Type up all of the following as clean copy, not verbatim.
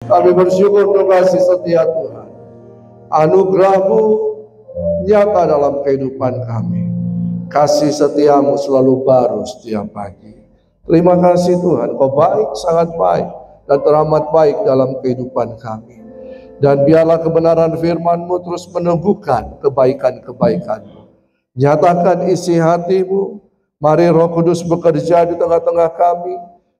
Kami bersyukur untuk kasih setia Tuhan. Anugerah-Mu nyata dalam kehidupan kami. Kasih setiamu selalu baru setiap pagi. Terima kasih Tuhan, Kau baik, sangat baik, dan teramat baik dalam kehidupan kami. Dan biarlah kebenaran firman-Mu terus menumbuhkan kebaikan-kebaikan-Mu. Nyatakan isi hati-Mu. Mari Roh Kudus bekerja di tengah-tengah kami.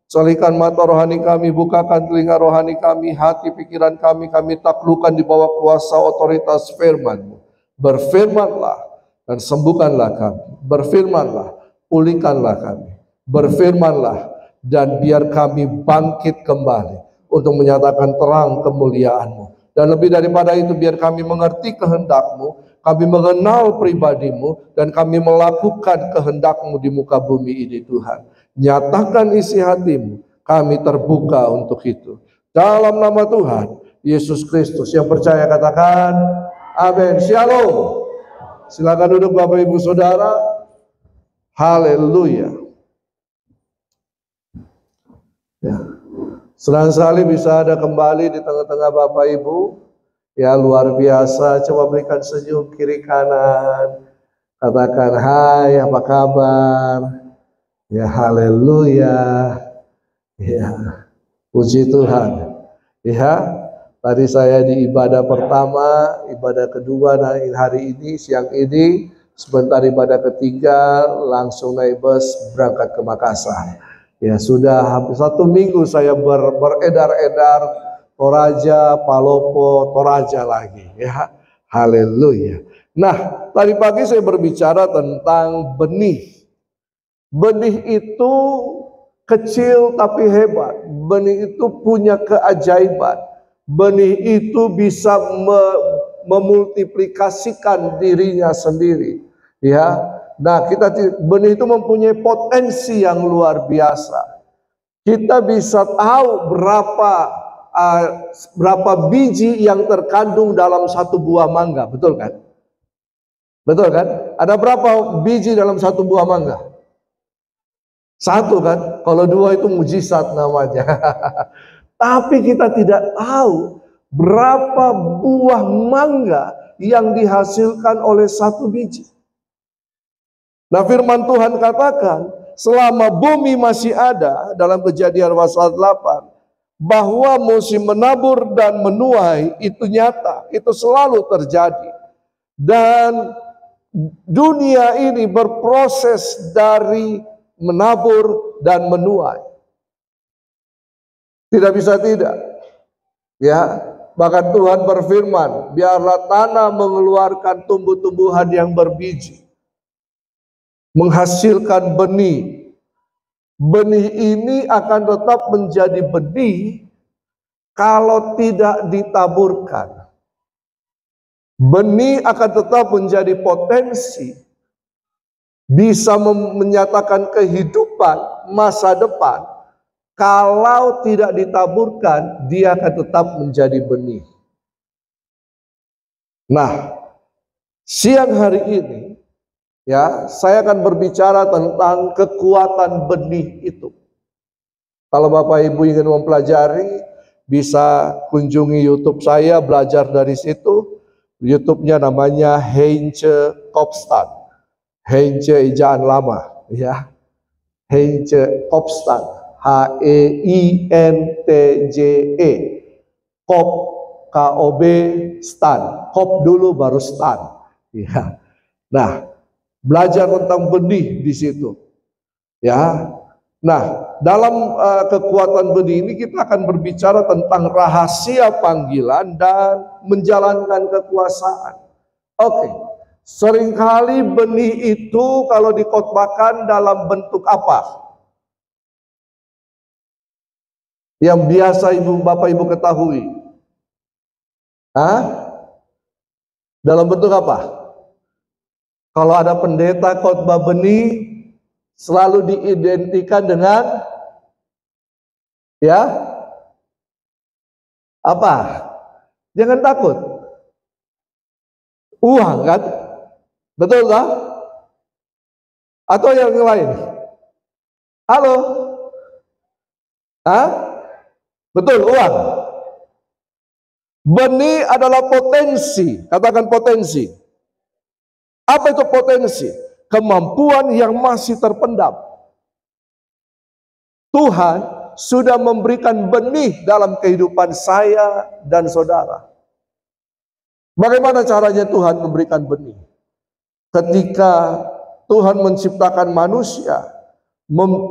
Salikan mata rohani kami, bukakan telinga rohani kami, hati pikiran kami taklukkan di bawah kuasa otoritas firman-Mu. Berfirmanlah dan sembuhkanlah kami. Berfirmanlah, pulihkanlah kami. Berfirmanlah dan biar kami bangkit kembali untuk menyatakan terang kemuliaan-Mu. Dan lebih daripada itu, biar kami mengerti kehendak-Mu, kami mengenal pribadi-Mu, dan kami melakukan kehendak-Mu di muka bumi ini Tuhan. Nyatakan isi hati-Mu, kami terbuka untuk itu. Dalam nama Tuhan Yesus Kristus, yang percaya katakan amin. Shalom. Silakan duduk Bapak Ibu Saudara. Haleluya. Ya. Senang sekali bisa ada kembali di tengah-tengah Bapak Ibu. Ya, luar biasa. Coba berikan senyum kiri kanan. Katakan hai, apa kabar? Ya, haleluya. Ya, puji Tuhan. Ya, tadi saya di ibadah pertama, ibadah kedua, nah hari ini, siang ini, sebentar ibadah ketiga, langsung naik bus berangkat ke Makassar. Ya, sudah hampir 1 minggu saya beredar-edar Toraja, Palopo, Toraja lagi. Ya, haleluya. Nah, tadi pagi saya berbicara tentang benih. Benih itu kecil tapi hebat. Benih itu punya keajaiban. Benih itu bisa memultiplikasikan dirinya sendiri. Ya, nah benih itu mempunyai potensi yang luar biasa. Kita bisa tahu berapa biji yang terkandung dalam satu buah mangga, betul kan? Betul kan? Ada berapa biji dalam satu buah mangga? 1 kan? Kalau 2 itu mujizat namanya. Tapi kita tidak tahu berapa buah mangga yang dihasilkan oleh 1 biji. Nah, firman Tuhan katakan, selama bumi masih ada, dalam Kejadian pasal 8, bahwa musim menabur dan menuai itu nyata, itu selalu terjadi. Dan dunia ini berproses dari menabur dan menuai. Tidak bisa tidak. Ya, bahkan Tuhan berfirman, biarlah tanah mengeluarkan tumbuh-tumbuhan yang berbiji, menghasilkan benih. Benih ini akan tetap menjadi benih kalau tidak ditaburkan. Benih akan tetap menjadi potensi, bisa menyatakan kehidupan masa depan. Kalau tidak ditaburkan, dia akan tetap menjadi benih. Nah, siang hari ini, ya, saya akan berbicara tentang kekuatan benih itu. Kalau Bapak Ibu ingin mempelajari, bisa kunjungi YouTube saya, belajar dari situ. YouTube-nya namanya Heinze Kopstad. Heinze ejaan lama, ya. Heinze Kopstad, H-E-I-N-T-J-E, Kop, K-O-B, Stan, Kop dulu baru Stan, ya. Nah, belajar tentang benih di situ, ya. Nah, dalam kekuatan benih ini kita akan berbicara tentang rahasia panggilan dan menjalankan kekuasaan. Oke. Seringkali benih itu kalau dikotbahkan dalam bentuk apa? Yang biasa Bapak Ibu ketahui. Hah? Dalam bentuk apa? Kalau ada pendeta khotbah benih, selalu diidentikan dengan ya apa? Jangan takut. Uang kan? Betul tak? Atau yang lain? Halo? Hah? Betul, uang. Benih adalah potensi. Katakan potensi. Apa itu potensi? Kemampuan yang masih terpendam. Tuhan sudah memberikan benih dalam kehidupan saya dan saudara. Bagaimana caranya Tuhan memberikan benih? Ketika Tuhan menciptakan manusia,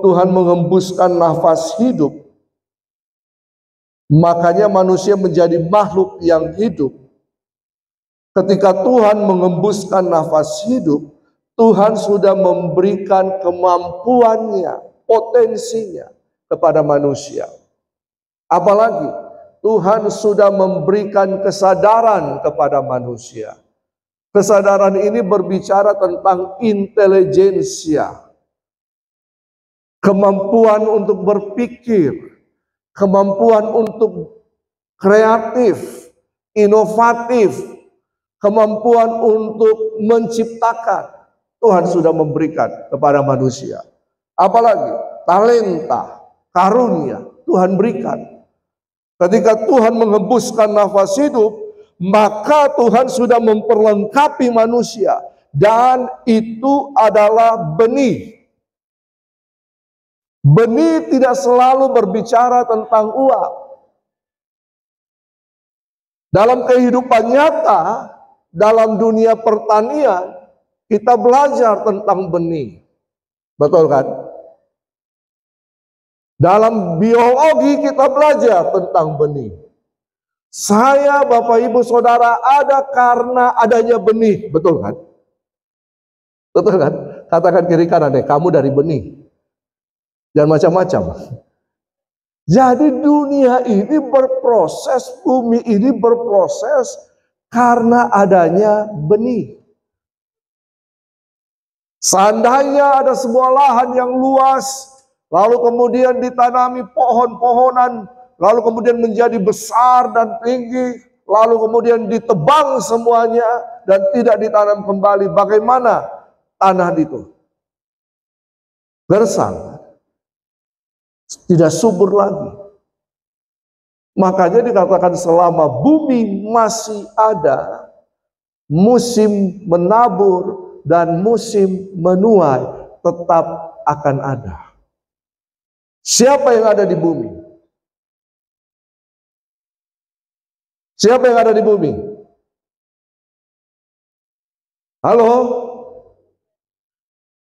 Tuhan mengembuskan nafas hidup, makanya manusia menjadi makhluk yang hidup. Ketika Tuhan mengembuskan nafas hidup, Tuhan sudah memberikan kemampuannya, potensinya kepada manusia. Apalagi Tuhan sudah memberikan kesadaran kepada manusia. Kesadaran ini berbicara tentang intelijensia, kemampuan untuk berpikir, kemampuan untuk kreatif, inovatif, kemampuan untuk menciptakan. Tuhan sudah memberikan kepada manusia. Apalagi talenta, karunia Tuhan berikan. Ketika Tuhan menghembuskan nafas hidup, maka Tuhan sudah memperlengkapi manusia. Dan itu adalah benih. Benih tidak selalu berbicara tentang uang. Dalam kehidupan nyata, dalam dunia pertanian, kita belajar tentang benih. Betul kan? Dalam biologi kita belajar tentang benih. Saya, Bapak, Ibu, Saudara ada karena adanya benih. Betul kan? Betul kan? Katakan kiri kanan deh, kamu dari benih. Jangan macam-macam. Jadi dunia ini berproses, bumi ini berproses karena adanya benih. Seandainya ada sebuah lahan yang luas, lalu kemudian ditanami pohon-pohonan, lalu kemudian menjadi besar dan tinggi, lalu kemudian ditebang semuanya dan tidak ditanam kembali, bagaimana tanah itu? Gersang, tidak subur lagi. Makanya dikatakan selama bumi masih ada, musim menabur dan musim menuai tetap akan ada. Siapa yang ada di bumi? Siapa yang ada di bumi? Halo?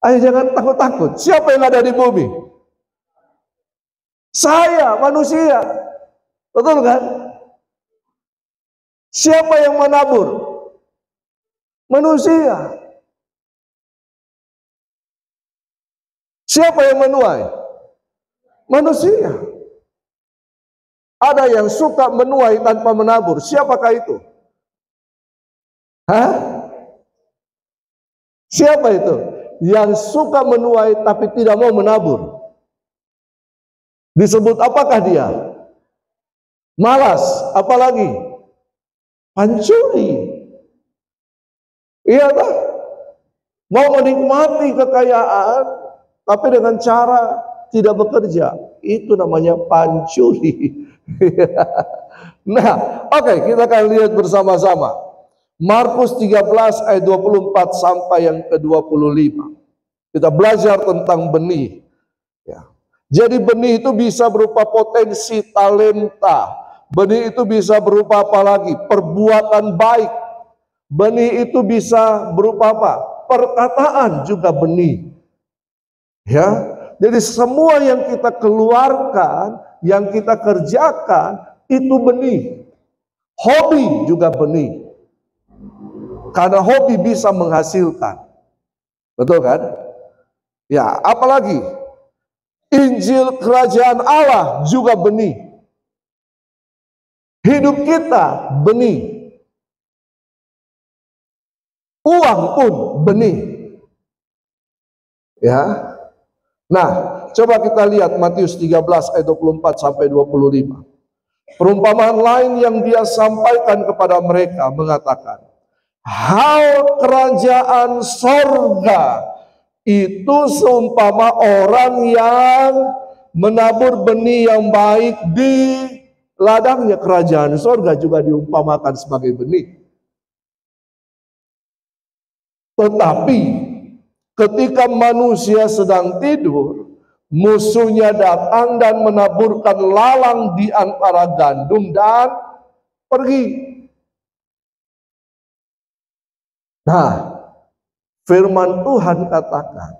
Ayo jangan takut-takut. Siapa yang ada di bumi? Saya, manusia. Betul kan? Siapa yang menabur? Manusia. Siapa yang menuai? Manusia. Ada yang suka menuai tanpa menabur. Siapakah itu? Hah? Siapa itu? Yang suka menuai tapi tidak mau menabur. Disebut apakah dia? Malas. Apalagi? Pancuri. Iya tak? Mau menikmati kekayaan tapi dengan cara tidak bekerja. Itu namanya pancuri. Nah, oke, kita akan lihat bersama-sama. Markus 13 ayat 24 sampai yang ke-25. Kita belajar tentang benih. Ya. Jadi benih itu bisa berupa potensi, talenta. Benih itu bisa berupa apa lagi? Perbuatan baik. Benih itu bisa berupa apa? Perkataan juga benih. Ya, jadi semua yang kita keluarkan, yang kita kerjakan itu benih. Hobi juga benih. Karena hobi bisa menghasilkan. Betul kan? Ya, apalagi Injil Kerajaan Allah juga benih. Hidup kita benih. Uang pun benih. Ya. Nah, coba kita lihat Matius 13 ayat 24 sampai 25. Perumpamaan lain yang dia sampaikan kepada mereka mengatakan, hal kerajaan sorga itu seumpama orang yang menabur benih yang baik di ladangnya kerajaan sorga juga diumpamakan sebagai benih. Tetapi ketika manusia sedang tidur, musuhnya datang dan menaburkan lalang di antara gandum dan pergi. Nah, firman Tuhan katakan,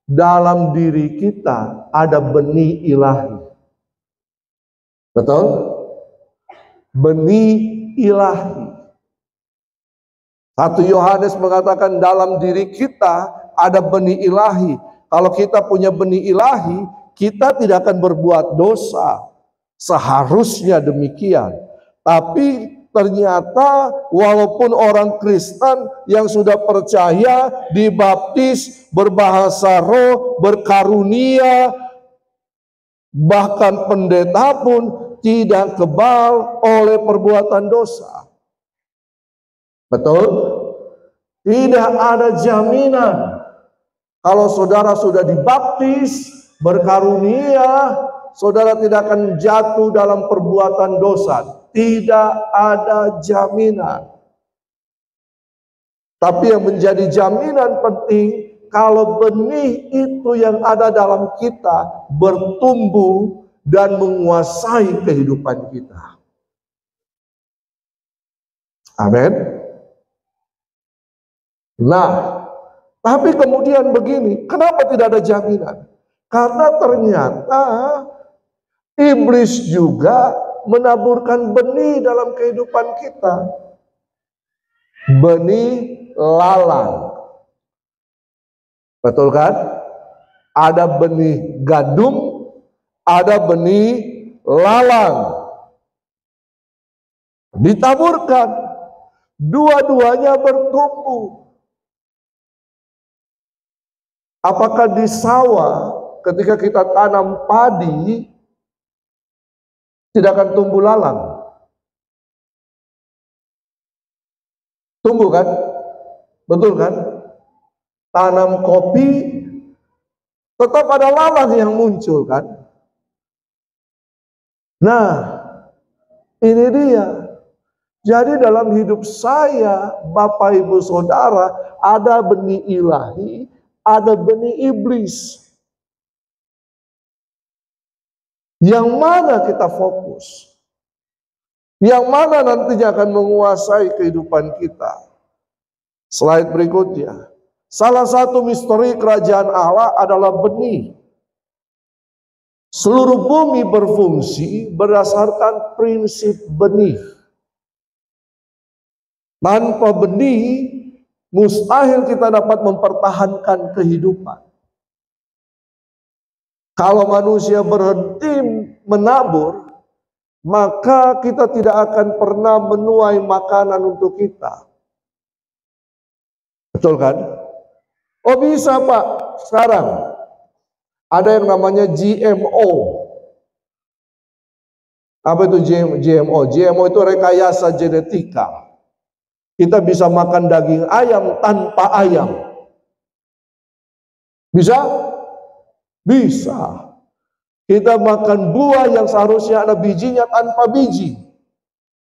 dalam diri kita ada benih ilahi. Betul? Benih ilahi. 1 Yohanes mengatakan dalam diri kita ada benih ilahi. Kalau kita punya benih ilahi, kita tidak akan berbuat dosa. Seharusnya demikian. Tapi ternyata walaupun orang Kristen yang sudah percaya, dibaptis, berbahasa roh, berkarunia, bahkan pendeta pun tidak kebal oleh perbuatan dosa. Betul? Tidak ada jaminan. Kalau saudara sudah dibaptis, berkarunia, saudara tidak akan jatuh dalam perbuatan dosa. Tidak ada jaminan. Tapi yang menjadi jaminan penting, kalau benih itu yang ada dalam kita bertumbuh dan menguasai kehidupan kita. Amin. Nah, tapi kemudian begini, kenapa tidak ada jaminan? Karena ternyata iblis juga menaburkan benih dalam kehidupan kita. Benih lalang. Betul kan? Ada benih gandum, ada benih lalang. Ditaburkan. Dua-duanya bertumbuh. Apakah di sawah ketika kita tanam padi tidak akan tumbuh lalang? Tumbuh kan? Betul kan? Tanam kopi tetap ada lalang yang muncul kan? Nah, ini dia. Jadi dalam hidup saya, Bapak Ibu Saudara, ada benih ilahi, ada benih iblis. Yang mana kita fokus? Yang mana nantinya akan menguasai kehidupan kita? Slide berikutnya. Salah satu misteri kerajaan Allah adalah benih. Seluruh bumi berfungsi berdasarkan prinsip benih. Tanpa benih, mustahil kita dapat mempertahankan kehidupan. Kalau manusia berhenti menabur, maka kita tidak akan pernah menuai makanan untuk kita. Betul kan? Oh bisa Pak, sekarang ada yang namanya GMO. Apa itu GMO? GMO itu rekayasa genetika. Kita bisa makan daging ayam tanpa ayam. Bisa? Bisa. Kita makan buah yang seharusnya ada bijinya tanpa biji.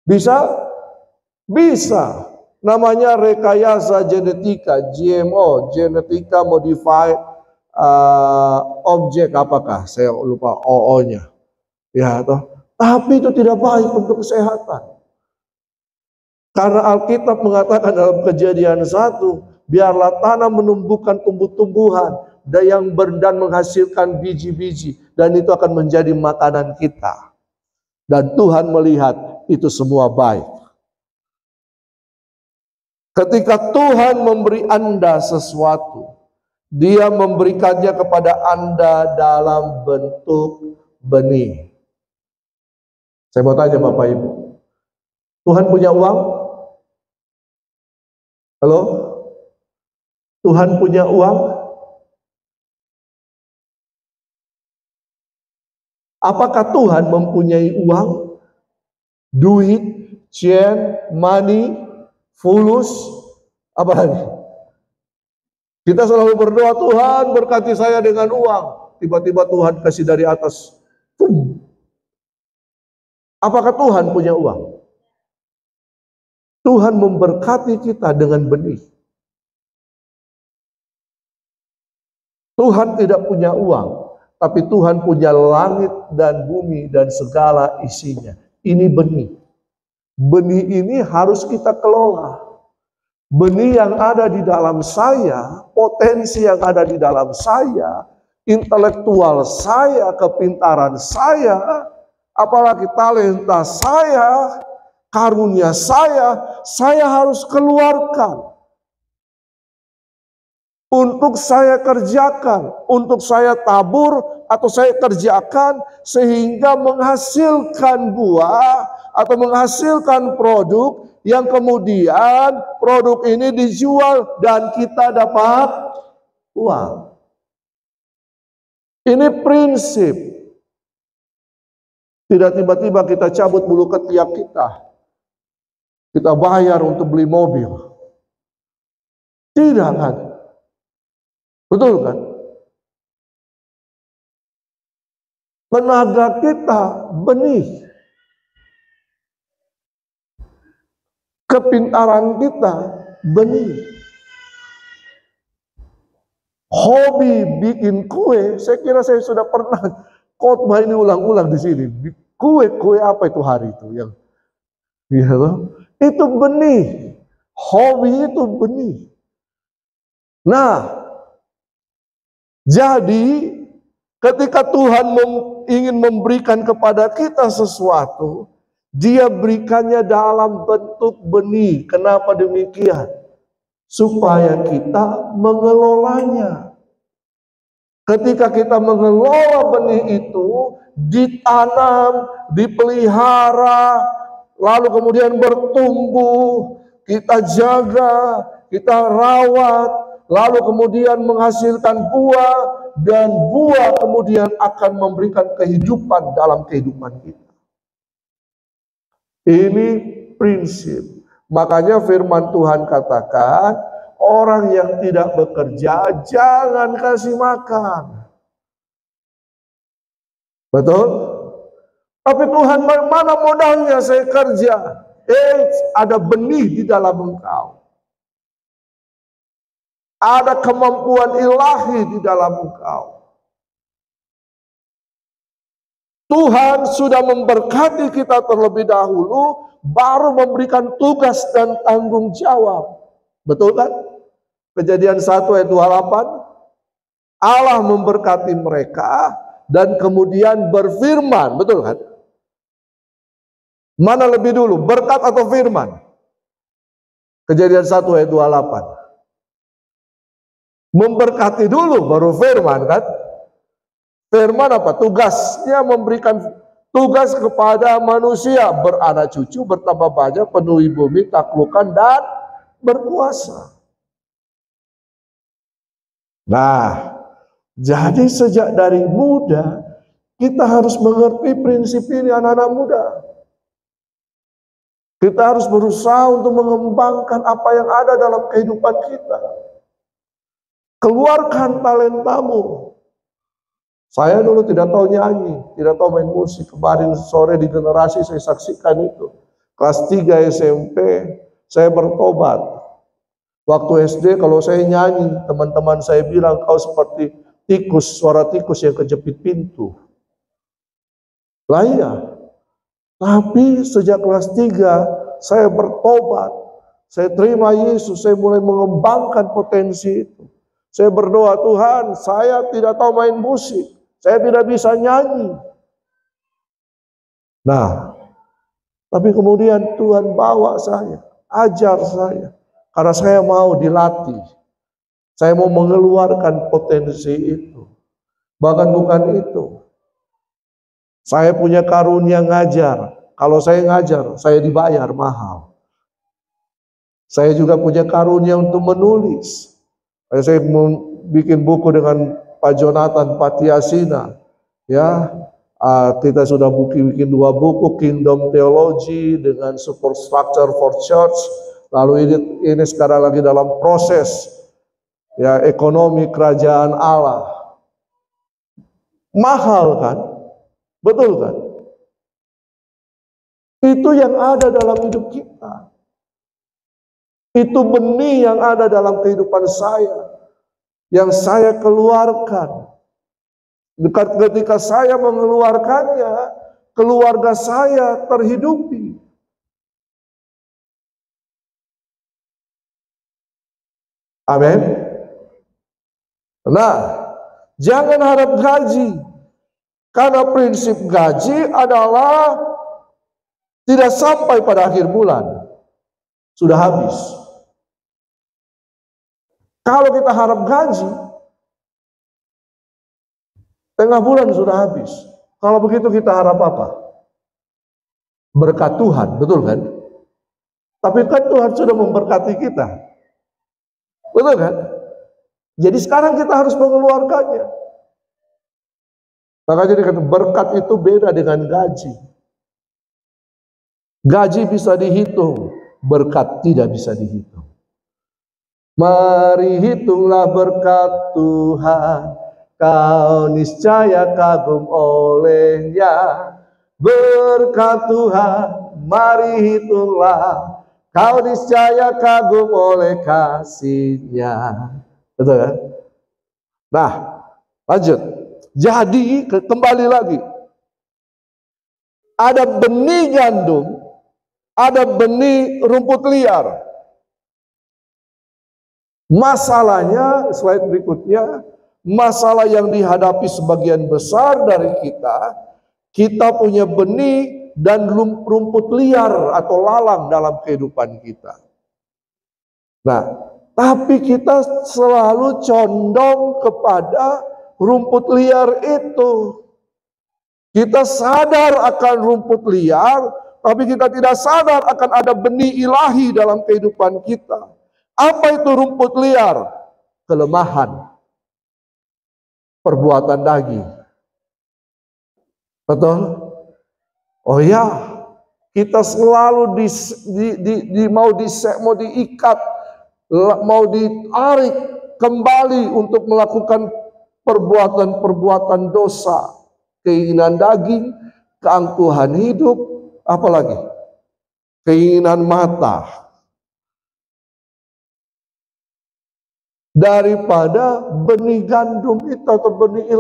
Bisa? Bisa. Namanya rekayasa genetika, GMO, genetika modified object apakah? Saya lupa OO-nya. Ya, toh. Tapi itu tidak baik untuk kesehatan. Karena Alkitab mengatakan dalam Kejadian 1, biarlah tanah menumbuhkan tumbuh-tumbuhan dan menghasilkan biji-biji, dan itu akan menjadi makanan kita. Dan Tuhan melihat itu semua baik. Ketika Tuhan memberi Anda sesuatu, Dia memberikannya kepada Anda dalam bentuk benih. Saya mau tanya Bapak Ibu, Tuhan punya uang? Halo? Tuhan punya uang? Apakah Tuhan mempunyai uang? Duit, chen, money, fulus, apa lagi? Kita selalu berdoa, Tuhan berkati saya dengan uang. Tiba-tiba Tuhan kasih dari atas. Apakah Tuhan punya uang? Tuhan memberkati kita dengan benih. Tuhan tidak punya uang, tapi Tuhan punya langit dan bumi dan segala isinya. Ini benih. Benih ini harus kita kelola. Benih yang ada di dalam saya, potensi yang ada di dalam saya, intelektual saya, kepintaran saya, apalagi talenta saya, karunia saya harus keluarkan. Untuk saya kerjakan, untuk saya tabur atau saya kerjakan sehingga menghasilkan buah atau menghasilkan produk yang kemudian produk ini dijual dan kita dapat uang. Ini prinsip. Tidak tiba-tiba kita cabut bulu ketiak kita. Kita bayar untuk beli mobil. Tidak kan? Betul kan? Tenaga kita benih. Kepintaran kita benih. Hobi bikin kue, saya kira saya sudah pernah khotbah ini ulang-ulang di sini. Kue apa itu hari itu yang itu benih. Hobi itu benih. Nah, jadi ketika Tuhan ingin memberikan kepada kita sesuatu, Dia berikannya dalam bentuk benih. Kenapa demikian? Supaya kita mengelolanya. Ketika kita mengelola benih itu, ditanam, dipelihara, lalu kemudian bertumbuh, kita jaga, kita rawat, lalu kemudian menghasilkan buah, dan buah kemudian akan memberikan kehidupan dalam kehidupan kita. Ini prinsip. Makanya firman Tuhan katakan, orang yang tidak bekerja jangan kasih makan. Betul? Tapi Tuhan, mana modalnya saya kerja? Ada benih di dalam engkau. Ada kemampuan ilahi di dalam engkau. Tuhan sudah memberkati kita terlebih dahulu, baru memberikan tugas dan tanggung jawab. Betul kan? Kejadian 1 ayat 28. Allah memberkati mereka dan kemudian berfirman. Betul kan? Mana lebih dulu, berkat atau firman? Kejadian 1 ayat 28. Memberkati dulu baru firman kan? Firman apa? Tugasnya memberikan tugas kepada manusia, beranak cucu, bertambah banyak, penuhi bumi, taklukkan dan berkuasa. Nah, jadi sejak dari muda kita harus mengerti prinsip ini, anak-anak muda. Kita harus berusaha untuk mengembangkan apa yang ada dalam kehidupan kita. Keluarkan talentamu. Saya dulu tidak tahu nyanyi, tidak tahu main musik. Kemarin sore di generasi saya saksikan itu. Kelas 3 SMP, saya bertobat. Waktu SD kalau saya nyanyi, teman-teman saya bilang, kau seperti tikus, suara tikus yang kejepit pintu. Lah iya. Tapi sejak kelas 3, saya bertobat. Saya terima Yesus, saya mulai mengembangkan potensi itu. Saya berdoa, Tuhan, saya tidak tahu main musik. Saya tidak bisa nyanyi. Nah, tapi kemudian Tuhan bawa saya, ajar saya. Karena saya mau dilatih. Saya mau mengeluarkan potensi itu. Bahkan bukan itu. Saya punya karunia ngajar. Kalau saya ngajar, saya dibayar mahal. Saya juga punya karunia untuk menulis. Saya bikin buku dengan Pak Jonathan Patiasina, ya, kita sudah bikin 2 buku, Kingdom Theology dengan Superstructure for Church. Lalu ini sekarang lagi dalam proses, ya, ekonomi kerajaan Allah. Mahal kan, betul kan? Itu yang ada dalam hidup kita. Itu benih yang ada dalam kehidupan saya, yang saya keluarkan. Ketika saya mengeluarkannya, keluarga saya terhidupi. Amin. Nah, jangan harap gaji, karena prinsip gaji adalah tidak sampai pada akhir bulan, sudah habis. Kalau kita harap gaji, tengah bulan sudah habis. Kalau begitu kita harap apa? Berkat Tuhan, betul kan? Tapi kan Tuhan sudah memberkati kita, betul kan? Jadi sekarang kita harus mengeluarkannya. Maka jadi kata berkat itu beda dengan gaji. Gaji bisa dihitung, berkat tidak bisa dihitung. Mari hitunglah berkat Tuhan, kau niscaya kagum olehnya. Berkat Tuhan, mari hitunglah, kau niscaya kagum oleh kasih-Nya. Betul kan? Nah, lanjut. Jadi kembali lagi, ada benih gandum, ada benih rumput liar. Masalahnya, slide berikutnya, masalah yang dihadapi sebagian besar dari kita punya benih dan rumput liar atau lalang dalam kehidupan kita. Nah, tapi kita selalu condong kepada rumput liar itu. Kita sadar akan rumput liar, tapi kita tidak sadar akan ada benih ilahi dalam kehidupan kita. Apa itu rumput liar? Kelemahan, perbuatan daging. Betul? Oh ya, kita selalu mau diikat, mau ditarik kembali untuk melakukan perbuatan-perbuatan dosa, keinginan daging, keangkuhan hidup, apalagi keinginan mata. Daripada benih gandum itu atau benih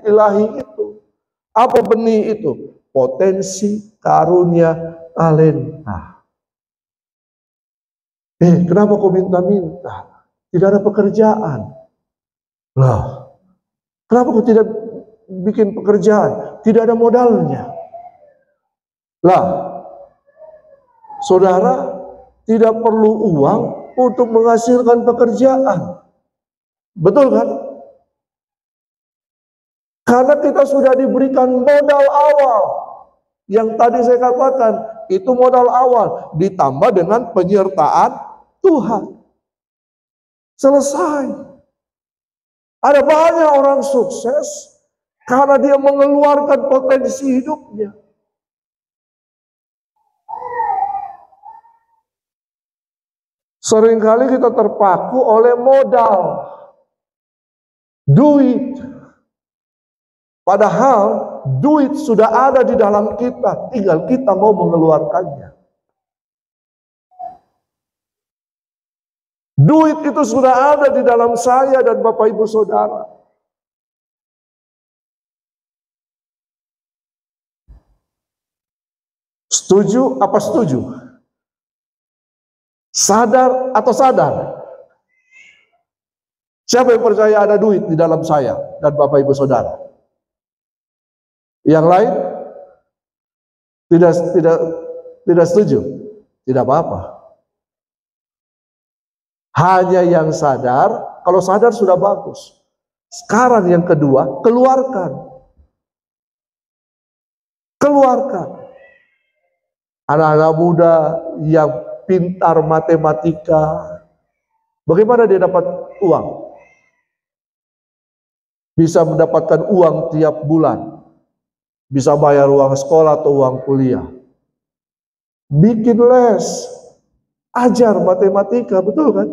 ilahi itu. Apa benih itu? Potensi, karunia, talenta. Kenapa kau minta-minta? Tidak ada pekerjaan. Lah, kenapa kau tidak bikin pekerjaan? Tidak ada modalnya. Lah, saudara tidak perlu uang untuk menghasilkan pekerjaan. Betul kan? Karena kita sudah diberikan modal awal. Yang tadi saya katakan, itu modal awal. Ditambah dengan penyertaan Tuhan. Selesai. Ada banyak orang sukses karena dia mengeluarkan potensi hidupnya. Seringkali kita terpaku oleh modal, duit. Padahal duit sudah ada di dalam kita, tinggal kita mau mengeluarkannya. Duit itu sudah ada di dalam saya dan Bapak Ibu Saudara. Setuju apa setuju? Sadar atau sadar? Siapa yang percaya ada duit di dalam saya dan Bapak Ibu Saudara? Yang lain tidak setuju? Tidak apa-apa. Hanya yang sadar, kalau sadar sudah bagus. Sekarang yang kedua, keluarkan. Keluarkan. Anak-anak muda yang pintar matematika, bagaimana dia dapat uang? Bisa mendapatkan uang tiap bulan. Bisa bayar uang sekolah atau uang kuliah. Bikin les. Ajar matematika, betul kan?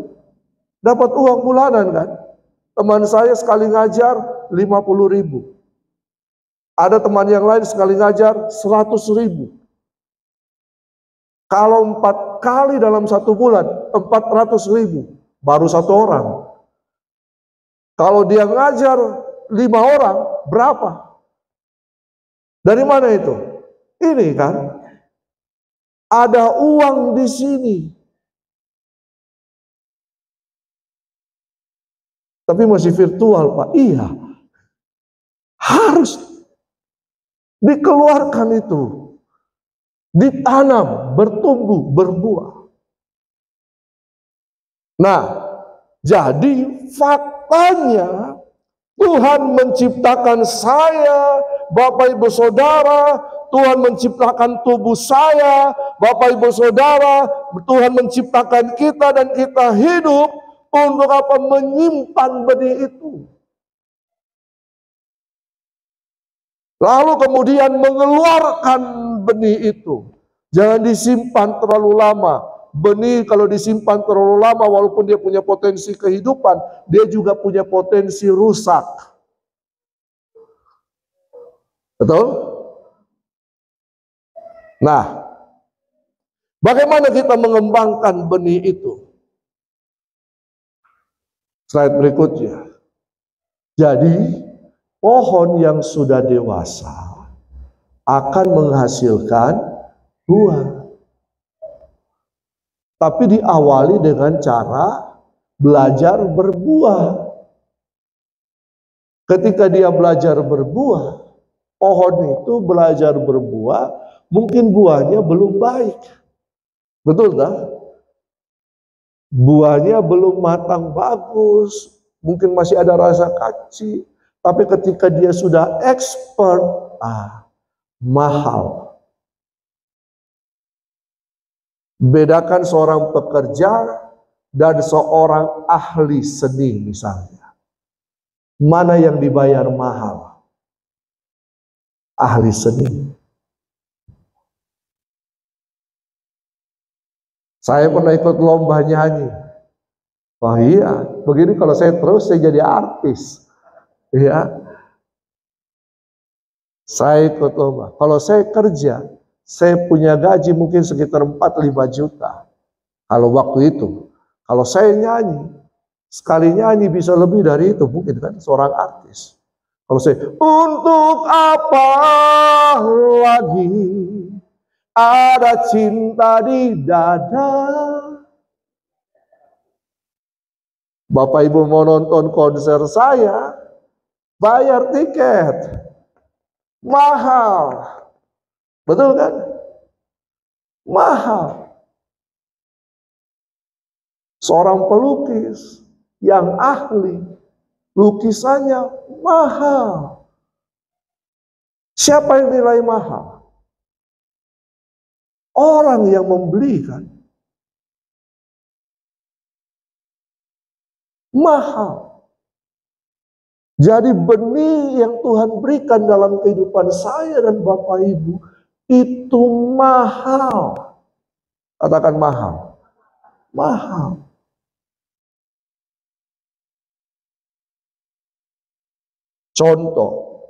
Dapat uang bulanan kan? Teman saya sekali ngajar 50.000. Ada teman yang lain sekali ngajar 100.000. Kalau 4 kali dalam 1 bulan, 400.000, baru 1 orang. Kalau dia ngajar 5 orang, berapa? Dari mana itu? Ini kan, ada uang di sini. Tapi masih virtual, Pak. Iya. Harus dikeluarkan itu. Ditanam, bertumbuh, berbuah. Nah, jadi faktanya Tuhan menciptakan saya, Bapak Ibu Saudara, Tuhan menciptakan tubuh saya, Bapak Ibu Saudara, Tuhan menciptakan kita dan kita hidup untuk apa? Menyimpan benih itu. Lalu kemudian mengeluarkan benih itu. Jangan disimpan terlalu lama. Benih kalau disimpan terlalu lama, walaupun dia punya potensi kehidupan, dia juga punya potensi rusak. Betul? Nah, bagaimana kita mengembangkan benih itu? Slide berikutnya. Jadi, pohon yang sudah dewasa akan menghasilkan buah. Tapi diawali dengan cara belajar berbuah. Ketika dia belajar berbuah, pohon itu belajar berbuah, mungkin buahnya belum baik. Betul tak? Buahnya belum matang bagus, mungkin masih ada rasa kaci. Tapi ketika dia sudah expert, mahal. Bedakan seorang pekerja dan seorang ahli seni misalnya. Mana yang dibayar mahal? Ahli seni. Saya pernah ikut lomba nyanyi. Wah iya, begini kalau saya terus saya jadi artis. Ya, saya ikut lomba. Kalau saya kerja, saya punya gaji mungkin sekitar 4-5 juta. Kalau waktu itu, kalau saya nyanyi, sekali nyanyi bisa lebih dari itu mungkin kan seorang artis. Kalau saya, untuk apa lagi ada cinta di dada. Bapak Ibu mau nonton konser saya, bayar tiket. Mahal. Betul kan? Mahal. Seorang pelukis yang ahli, lukisannya mahal. Siapa yang nilai mahal? Orang yang membeli kan? Mahal. Jadi benih yang Tuhan berikan dalam kehidupan saya dan Bapak Ibu itu mahal. Katakan mahal. Mahal. Contoh.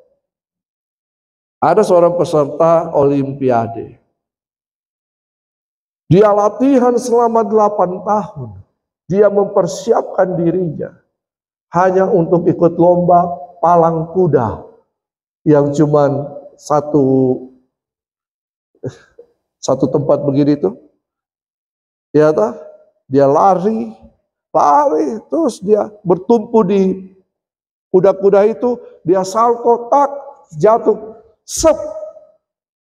Ada seorang peserta olimpiade. Dia latihan selama 8 tahun. Dia mempersiapkan dirinya hanya untuk ikut lomba palang kuda yang cuman satu tempat begini tuh. Ya toh? Dia lari, terus dia bertumpu di kuda-kuda itu, dia salto, tak, jatuh, sep,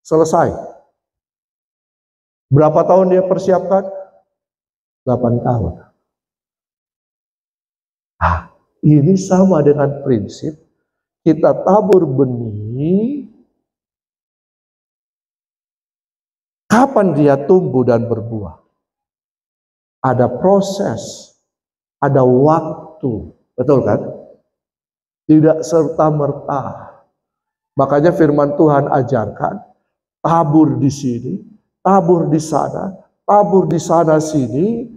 selesai. Berapa tahun dia persiapkan? 8 tahun. Ini sama dengan prinsip kita tabur benih, kapan dia tumbuh dan berbuah? Ada proses, ada waktu, betul kan? Tidak serta-merta. Makanya firman Tuhan ajarkan, tabur di sini, tabur di sana, tabur di sana sini.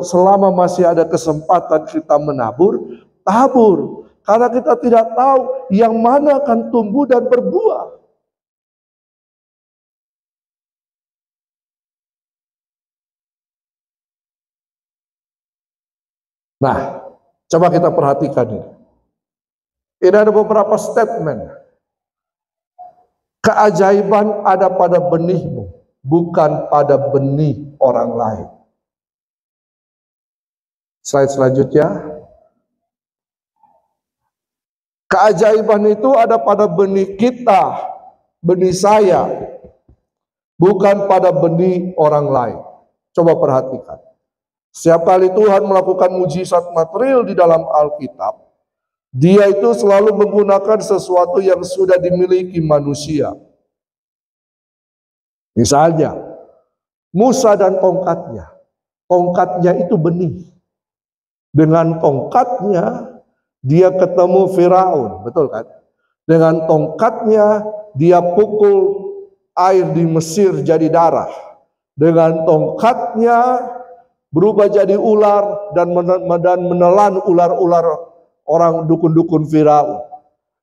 Selama masih ada kesempatan kita menabur, tabur. Karena kita tidak tahu yang mana akan tumbuh dan berbuah. Nah, coba kita perhatikan ini. Ini ada beberapa statement. Keajaiban ada pada benihmu, bukan pada benih orang lain. Slide selanjutnya. Keajaiban itu ada pada benih kita, benih saya, bukan pada benih orang lain. Coba perhatikan. Setiap kali Tuhan melakukan mujizat material di dalam Alkitab, Dia itu selalu menggunakan sesuatu yang sudah dimiliki manusia. Misalnya, Musa dan tongkatnya. Tongkatnya itu benih. Dengan tongkatnya, dia ketemu Firaun, betul kan? Dengan tongkatnya, dia pukul air di Mesir jadi darah. Dengan tongkatnya, berubah jadi ular dan menelan ular-ular orang dukun-dukun Firaun.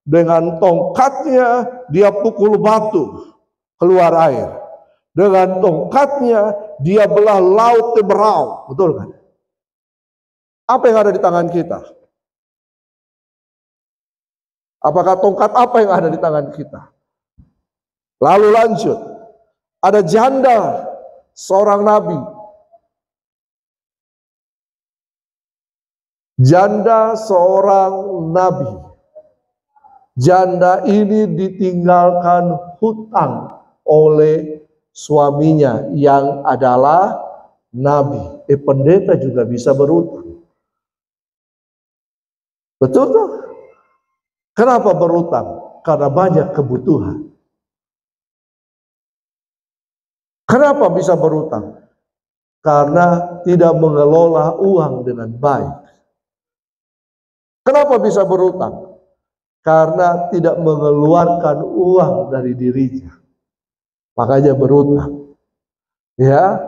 Dengan tongkatnya dia pukul batu keluar air. Dengan tongkatnya dia belah laut Teberau, betul kan? Apa yang ada di tangan kita? Apakah tongkat apa yang ada di tangan kita? Lalu lanjut, ada janda seorang nabi. Janda seorang nabi. Janda ini ditinggalkan hutang oleh suaminya yang adalah nabi. Pendeta juga bisa berutang. Betul tuh? Kenapa berutang? Karena banyak kebutuhan. Kenapa bisa berutang? Karena tidak mengelola uang dengan baik. Kenapa bisa berutang? Karena tidak mengeluarkan uang dari dirinya. Makanya berutang. Ya.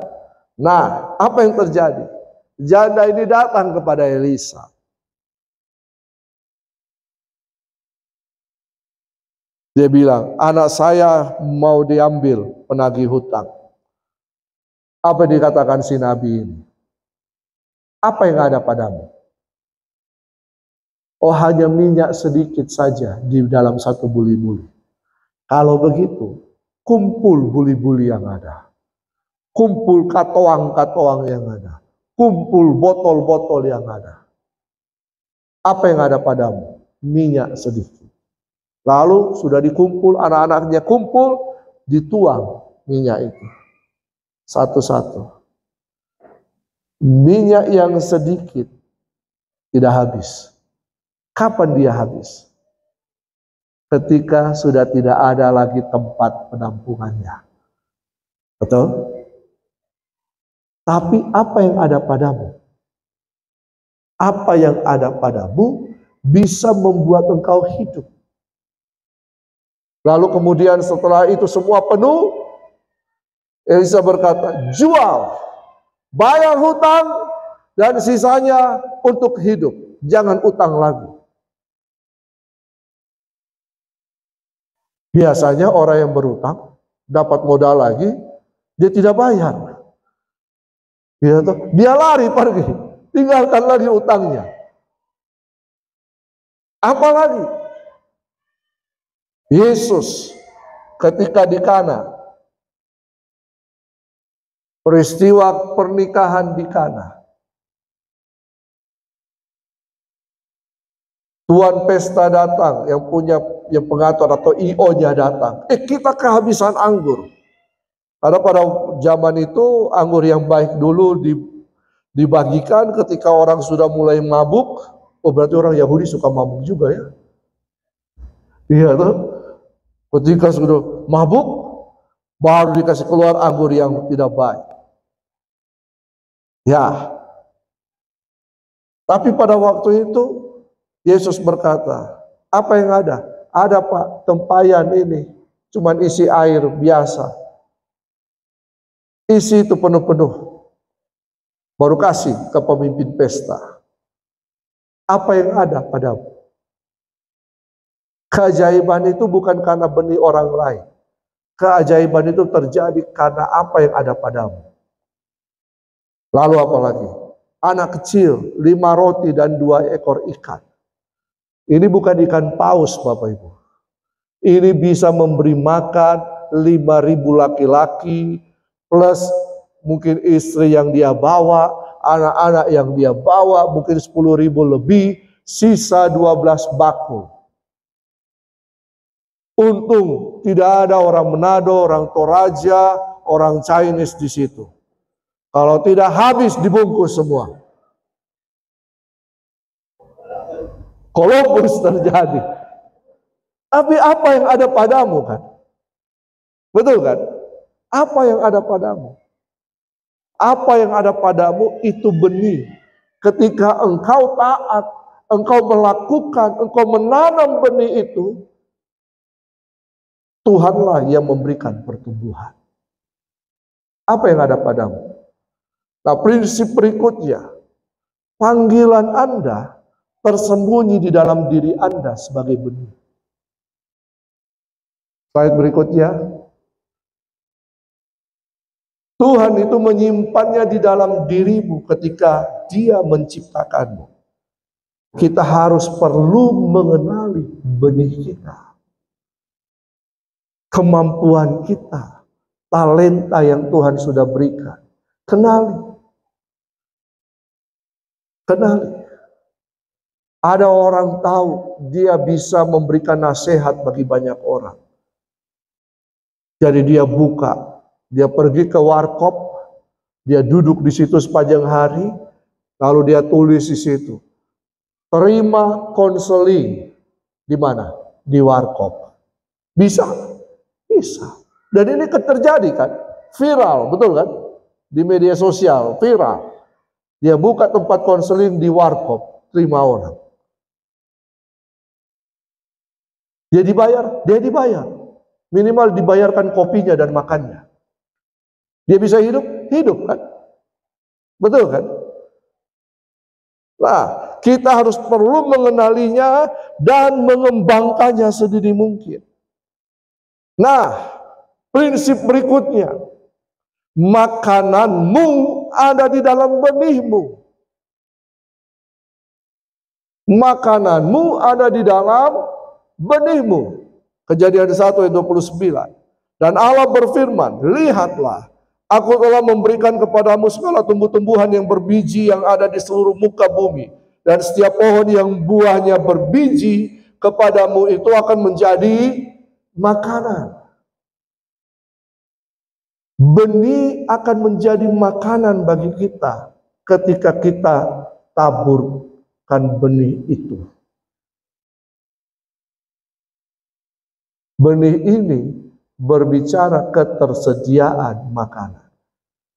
Nah, apa yang terjadi? Janda ini datang kepada Elisa. Dia bilang, anak saya mau diambil penagih hutang. Apa yang dikatakan si nabi ini? Apa yang ada padamu? Oh, hanya minyak sedikit saja di dalam satu buli-buli. Kalau begitu, kumpul buli-buli yang ada. Kumpul katoang-katoang yang ada. Kumpul botol-botol yang ada. Apa yang ada padamu? Minyak sedikit. Lalu sudah dikumpul, anak-anaknya kumpul, dituang minyak itu. Satu-satu. Minyak yang sedikit tidak habis. Kapan dia habis? Ketika sudah tidak ada lagi tempat penampungannya. Betul? Tapi apa yang ada padamu? Apa yang ada padamu bisa membuat engkau hidup. Lalu kemudian setelah itu semua penuh, Elisa berkata, jual, bayar hutang, dan sisanya untuk hidup. Jangan utang lagi. Biasanya orang yang berutang, dapat modal lagi, dia tidak bayar. Dia lari pergi, tinggalkan lagi utangnya. Apalagi? Yesus ketika di Kana, peristiwa pernikahan di Kana, tuan pesta datang, yang pengatur atau IO-nya datang. Kita kehabisan anggur. Karena pada zaman itu anggur yang baik dulu dibagikan ketika orang sudah mulai mabuk. Oh, berarti orang Yahudi suka mabuk juga ya? Iya tuh. Ketika sudah mabuk, baru dikasih keluar anggur yang tidak baik. Ya. Tapi pada waktu itu, Yesus berkata, apa yang ada? Ada Pak, tempayan ini. Cuman isi air biasa. Isi itu penuh-penuh. Baru kasih ke pemimpin pesta. Apa yang ada padamu? Keajaiban itu bukan karena benih orang lain. Keajaiban itu terjadi karena apa yang ada padamu. Lalu apa lagi? anak kecil, 5 roti dan 2 ekor ikan. Ini bukan ikan paus Bapak Ibu. Ini bisa memberi makan 5.000 laki-laki, plus mungkin istri yang dia bawa, anak-anak yang dia bawa, mungkin 10.000 lebih, sisa 12 bakul. Untung tidak ada orang Manado, orang Toraja, orang Chinese di situ. Kalau tidak habis dibungkus semua. Kolaps terjadi. Tapi apa yang ada padamu kan? Betul kan? Apa yang ada padamu? Apa yang ada padamu itu benih. Ketika engkau taat, engkau melakukan, engkau menanam benih itu, Tuhanlah yang memberikan pertumbuhan. Apa yang ada padamu? Nah, prinsip berikutnya, panggilan Anda tersembunyi di dalam diri Anda sebagai benih. Slide berikutnya. Tuhan itu menyimpannya di dalam dirimu ketika Dia menciptakanmu. Kita harus perlu mengenali benih kita. Kemampuan kita, talenta yang Tuhan sudah berikan. Kenali. Kenali. Ada orang tahu dia bisa memberikan nasihat bagi banyak orang. Jadi dia buka, dia pergi ke warkop, dia duduk di situ sepanjang hari, lalu dia tulis di situ, terima konseling di mana? Di warkop. Bisa? Bisa. Dan ini terjadi kan? Viral, betul kan? Di media sosial, viral. Dia buka tempat konseling di warkop, terima orang. Dia dibayar? Dia dibayar. Minimal dibayarkan kopinya dan makannya. Dia bisa hidup? Hidup kan? Betul kan? Nah, kita harus perlu mengenalinya dan mengembangkannya sedini mungkin. Nah, prinsip berikutnya, makananmu ada di dalam benihmu. Makananmu ada di dalam benihmu. Kejadian 1 ayat 29. Dan Allah berfirman, lihatlah, aku telah memberikan kepadamu segala tumbuh-tumbuhan yang berbiji yang ada di seluruh muka bumi. Dan setiap pohon yang buahnya berbiji kepadamu itu akan menjadi makanan. Benih akan menjadi makanan bagi kita ketika kita taburkan benih itu. Benih ini berbicara ketersediaan makanan.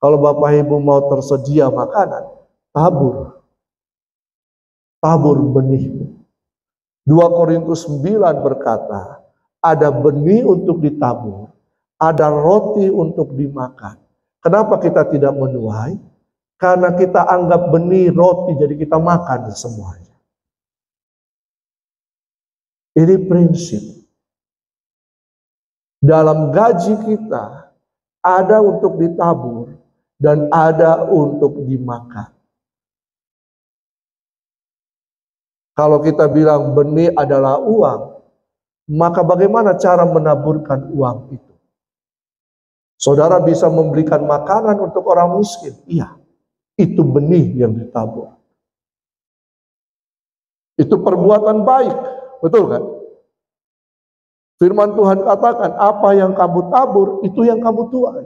Kalau Bapak Ibu mau tersedia makanan, tabur. Tabur benihmu. 2 Korintus 9 berkata, ada benih untuk ditabur, ada roti untuk dimakan. Kenapa kita tidak menuai? Karena kita anggap benih roti, jadi kita makan semuanya. Ini prinsip. Dalam gaji kita ada untuk ditabur dan ada untuk dimakan. Kalau kita bilang benih adalah uang, maka bagaimana cara menaburkan uang itu? Saudara bisa memberikan makanan untuk orang miskin. Iya, itu benih yang ditabur. Itu perbuatan baik, betul kan? Firman Tuhan katakan, apa yang kamu tabur, itu yang kamu tuai.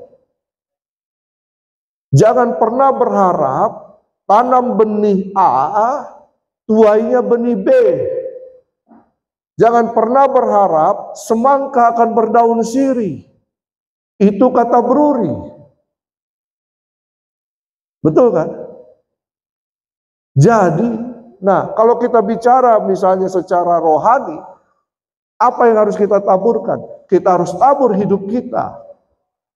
Jangan pernah berharap tanam benih A, tuainya benih B. Jangan pernah berharap semangka akan berdaun sirih. Itu kata Bruri. Betul kan? Jadi, nah kalau kita bicara misalnya secara rohani, apa yang harus kita taburkan? Kita harus tabur hidup kita.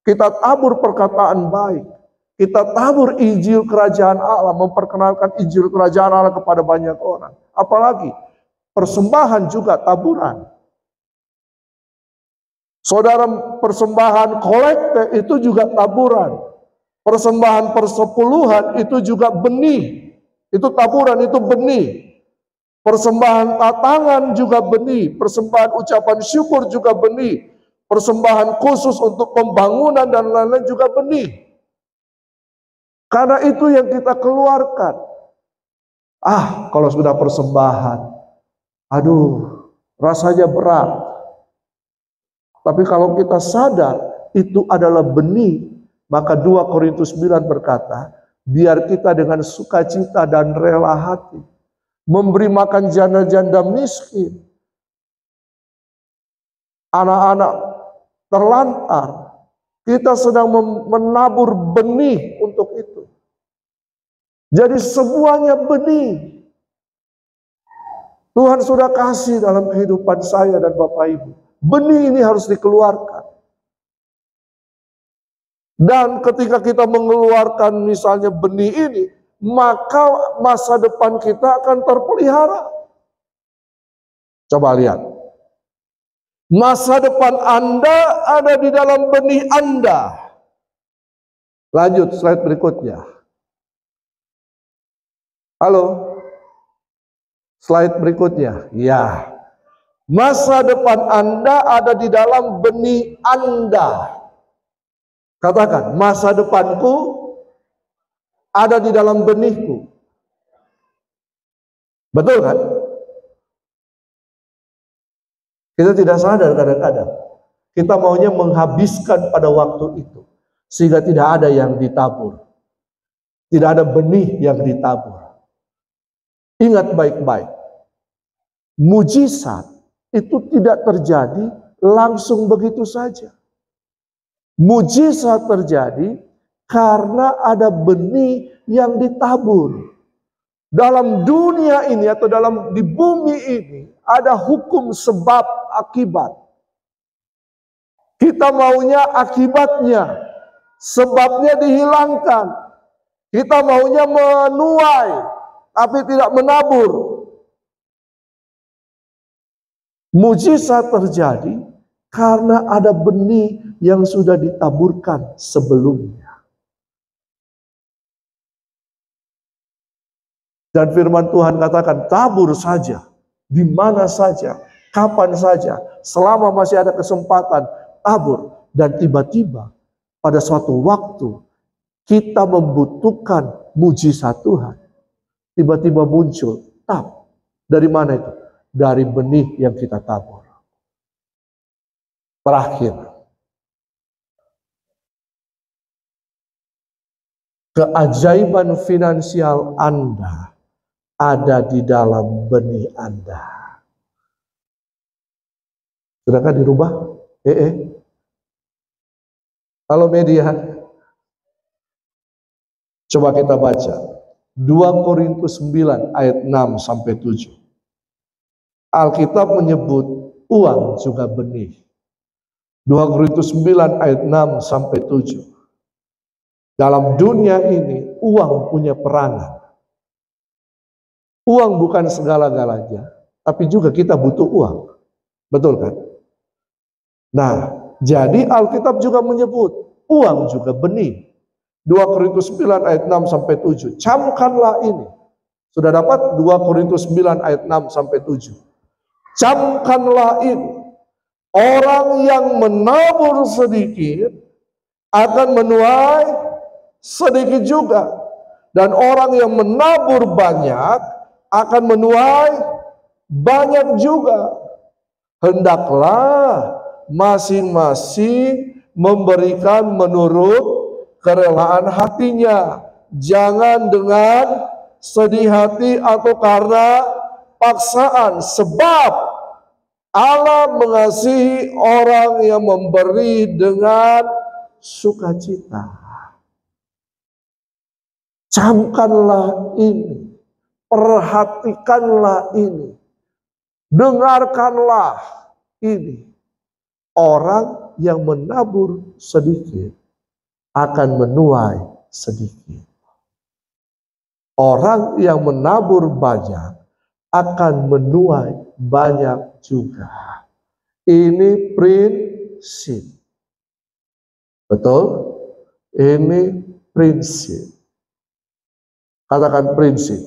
Kita tabur perkataan baik. Kita tabur Injil Kerajaan Allah, memperkenalkan Injil Kerajaan Allah kepada banyak orang. Apalagi persembahan juga taburan. Saudara, persembahan kolekte itu juga taburan. Persembahan persepuluhan itu juga benih. Itu taburan, itu benih. Persembahan tangan juga benih, persembahan ucapan syukur juga benih, persembahan khusus untuk pembangunan dan lain-lain juga benih. Karena itu yang kita keluarkan. Kalau sudah persembahan, aduh, rasanya berat. Tapi kalau kita sadar itu adalah benih, maka 2 Korintus 9 berkata, biar kita dengan sukacita dan rela hati memberi makan janda-janda miskin, anak-anak terlantar. Kita sedang menabur benih untuk itu. Jadi semuanya benih. Tuhan sudah kasih dalam kehidupan saya dan Bapak Ibu. Benih ini harus dikeluarkan. Dan ketika kita mengeluarkan misalnya benih ini, maka masa depan kita akan terpelihara. Coba lihat. Masa depan Anda ada di dalam benih Anda. Lanjut slide berikutnya. Halo. Slide berikutnya. Ya. Masa depan Anda ada di dalam benih Anda. Katakan, masa depanku ada di dalam benihku. Betul kan? Kita tidak sadar kadang-kadang. Kita maunya menghabiskan pada waktu itu. Sehingga tidak ada yang ditabur. Tidak ada benih yang ditabur. Ingat baik-baik. Mujizat itu tidak terjadi langsung begitu saja. Mujizat terjadi karena ada benih yang ditabur. Dalam dunia ini atau di bumi ini ada hukum sebab akibat. Kita maunya akibatnya, sebabnya dihilangkan. Kita maunya menuai, tapi tidak menabur. Mujizat terjadi karena ada benih yang sudah ditaburkan sebelumnya. Dan firman Tuhan katakan, tabur saja, di mana saja, kapan saja, selama masih ada kesempatan, tabur. Dan tiba-tiba pada suatu waktu kita membutuhkan mujizat Tuhan. Tiba-tiba muncul, dari mana itu? Dari benih yang kita tabur. Terakhir, keajaiban finansial Anda ada di dalam benih Anda. Sudahkah dirubah? Halo media. Coba kita baca. 2 Korintus 9 ayat 6 sampai 7. Alkitab menyebut uang juga benih. 2 Korintus 9 ayat 6 sampai 7. Dalam dunia ini uang punya peranan. Uang bukan segala-galanya, tapi juga kita butuh uang. Betul kan? Nah, jadi Alkitab juga menyebut uang juga benih. 2 Korintus 9 ayat 6 sampai 7. Camkanlah ini. Sudah dapat 2 Korintus 9 ayat 6 sampai 7. Camkanlah ini. Orang yang menabur sedikit akan menuai sedikit juga. Dan orang yang menabur banyak akan menuai banyak juga. Hendaklah masing-masing memberikan menurut kerelaan hatinya. Jangan dengan sedih hati atau karena paksaan. Sebab Allah mengasihi orang yang memberi dengan sukacita. Camkanlah ini, perhatikanlah ini, dengarkanlah ini. Orang yang menabur sedikit akan menuai sedikit. Orang yang menabur banyak akan menuai banyak juga. Ini prinsip. Betul? Ini prinsip. Katakan prinsip.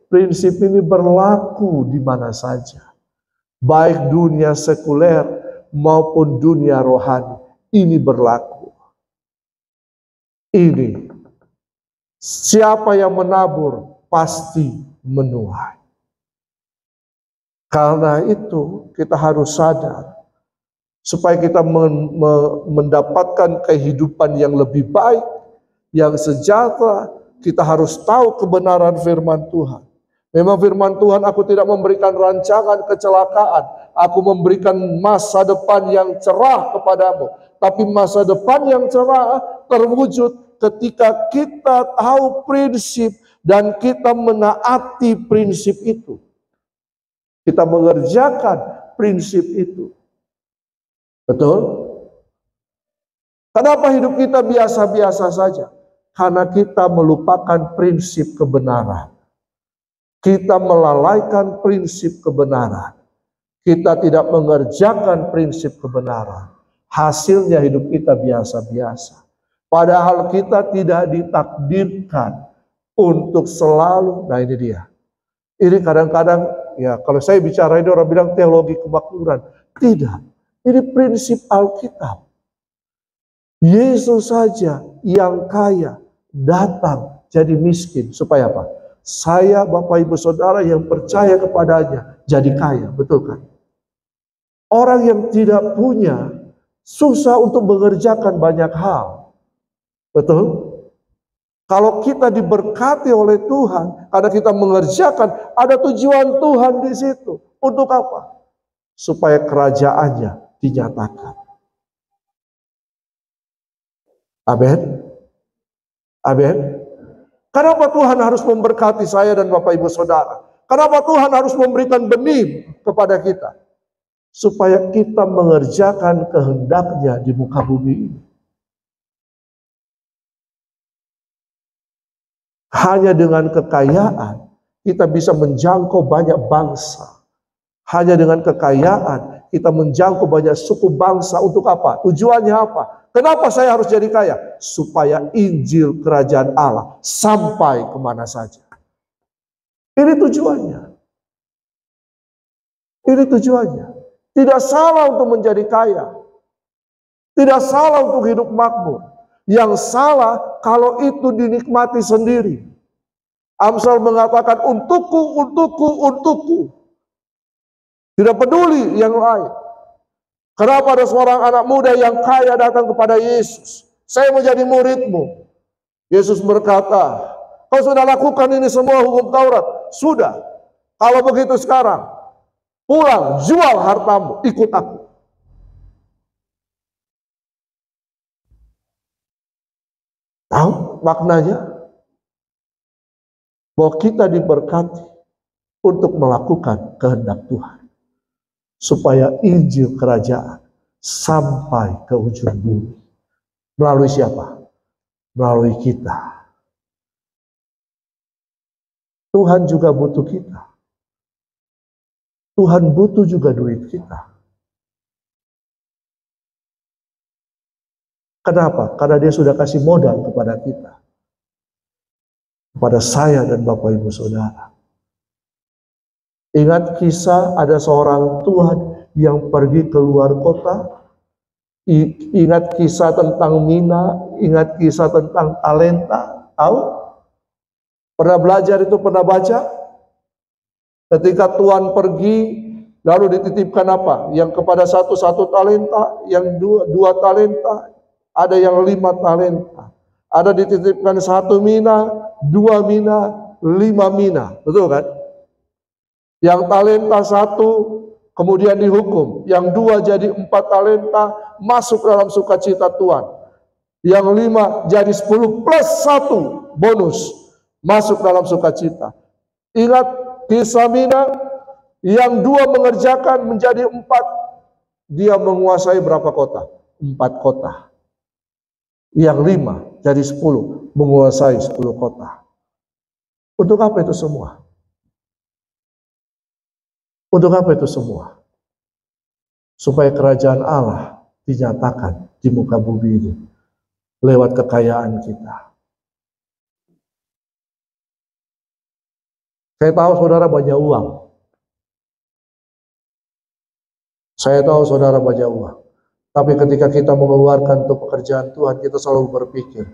Prinsip ini berlaku di mana saja. Baik dunia sekuler maupun dunia rohani. Ini berlaku. Ini. Siapa yang menabur pasti menuai. Karena itu kita harus sadar. Supaya kita mendapatkan kehidupan yang lebih baik, yang sejahtera, kita harus tahu kebenaran firman Tuhan. Memang firman Tuhan, aku tidak memberikan rancangan kecelakaan. Aku memberikan masa depan yang cerah kepadamu. Tapi masa depan yang cerah terwujud ketika kita tahu prinsip dan kita menaati prinsip itu. Kita mengerjakan prinsip itu. Betul? Kenapa hidup kita biasa-biasa saja? Karena kita melupakan prinsip kebenaran. Kita melalaikan prinsip kebenaran. Kita tidak mengerjakan prinsip kebenaran. Hasilnya hidup kita biasa-biasa. Padahal kita tidak ditakdirkan untuk selalu, nah ini dia. Ini kadang-kadang, ya kalau saya bicara ini orang bilang teologi kemakmuran. Tidak, ini prinsip Alkitab. Yesus saja yang kaya datang jadi miskin. Supaya apa? Saya, Bapak Ibu Saudara yang percaya kepadanya jadi kaya, betul kan? Orang yang tidak punya susah untuk mengerjakan banyak hal. Betul? Kalau kita diberkati oleh Tuhan, karena kita mengerjakan, ada tujuan Tuhan di situ. Untuk apa? Supaya kerajaannya dinyatakan. Amin. Amin. Kenapa Tuhan harus memberkati saya dan Bapak Ibu Saudara? Kenapa Tuhan harus memberikan benih kepada kita? Supaya kita mengerjakan kehendaknya di muka bumi ini. Hanya dengan kekayaan kita bisa menjangkau banyak bangsa. Hanya dengan kekayaan kita menjangkau banyak suku bangsa. Untuk apa? Tujuannya apa? Kenapa saya harus jadi kaya? Supaya Injil Kerajaan Allah sampai kemana saja. Ini tujuannya. Ini tujuannya. Tidak salah untuk menjadi kaya. Tidak salah untuk hidup makmur. Yang salah kalau itu dinikmati sendiri. Amsal mengatakan untukku, untukku, untukku. Tidak peduli yang lain. Kenapa ada seorang anak muda yang kaya datang kepada Yesus? Saya mau jadi muridmu. Yesus berkata, kau sudah lakukan ini semua hukum Taurat? Sudah. Kalau begitu sekarang, pulang, jual hartamu, ikut aku. Tahu maknanya? Bahwa kita diberkati untuk melakukan kehendak Tuhan. Supaya Injil Kerajaan sampai ke ujung bumi. Melalui siapa? Melalui kita. Tuhan juga butuh kita. Tuhan butuh juga duit kita. Kenapa? Karena dia sudah kasih modal kepada kita. Kepada saya dan Bapak Ibu Saudara. Ingat kisah ada seorang Tuhan yang pergi ke luar kota. Ingat kisah tentang Mina. Ingat kisah tentang talenta. Tahu? Pernah belajar itu, pernah baca? Ketika Tuhan pergi, lalu dititipkan apa? Yang kepada satu talenta, yang dua talenta, ada yang 5 talenta. Ada dititipkan 1 mina, 2 mina, 5 mina. Betul kan? Yang talenta 1 kemudian dihukum. Yang 2 jadi 4 talenta masuk dalam sukacita Tuhan. Yang 5 jadi 10 plus 1 bonus masuk dalam sukacita. Ingat kisah Mina, yang 2 mengerjakan menjadi 4. Dia menguasai berapa kota? 4 kota. Yang 5 jadi 10 menguasai 10 kota. Untuk apa itu semua? Untuk apa itu semua? Supaya kerajaan Allah dinyatakan di muka bumi ini lewat kekayaan kita. Saya tahu saudara banyak uang. Saya tahu saudara banyak uang. Tapi ketika kita mengeluarkan untuk pekerjaan Tuhan, kita selalu berpikir,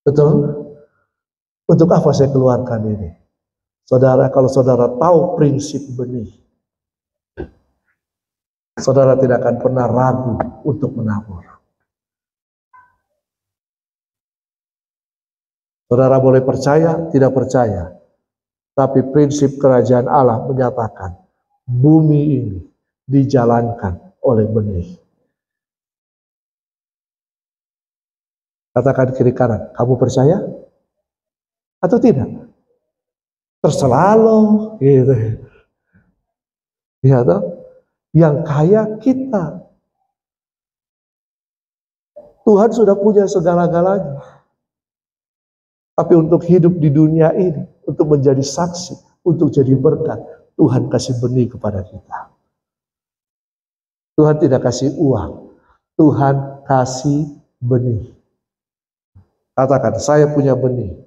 betul? Untuk apa saya keluarkan ini? Saudara, kalau saudara tahu prinsip benih, saudara tidak akan pernah ragu untuk menabur. Saudara boleh percaya, tidak percaya. Tapi prinsip kerajaan Allah menyatakan, bumi ini dijalankan oleh benih. Katakan kiri kanan, kamu percaya? Atau tidak? Terserah lo, gitu. Ya, toh? Yang kaya kita. Tuhan sudah punya segala-galanya. Tapi untuk hidup di dunia ini, untuk menjadi saksi, untuk jadi berkat, Tuhan kasih benih kepada kita. Tuhan tidak kasih uang, Tuhan kasih benih. Katakan, saya punya benih.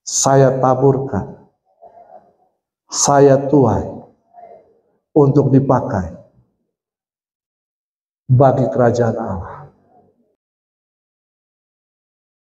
Saya taburkan. Saya tuai untuk dipakai bagi kerajaan Allah.